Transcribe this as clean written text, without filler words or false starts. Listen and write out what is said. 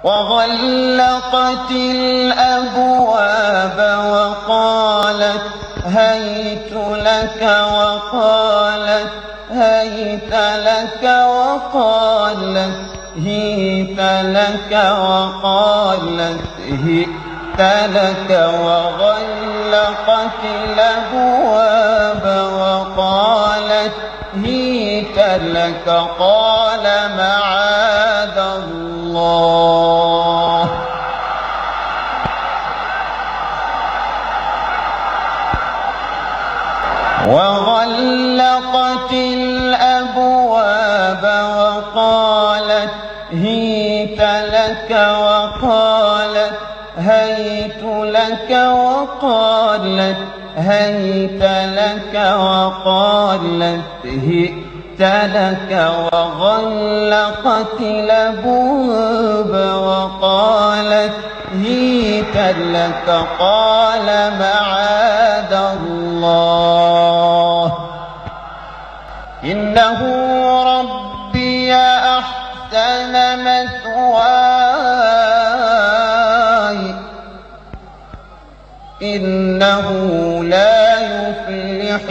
وغلقت الأبواب وقالت هيت لك وقالت هيت لك وقالت هيت لك وقالت هيت لك وغلقت الأبواب وقالت هيت لك قال معاذ الله وغلقت الأبواب وقالت هيت لك وقالت هيت لك وقالت هيت لك وقالت هيت لك وغلقت الأبواب وقالت هيت لك قال معاذ الله إنه ربي أحسن مثواي إنه لا يفلح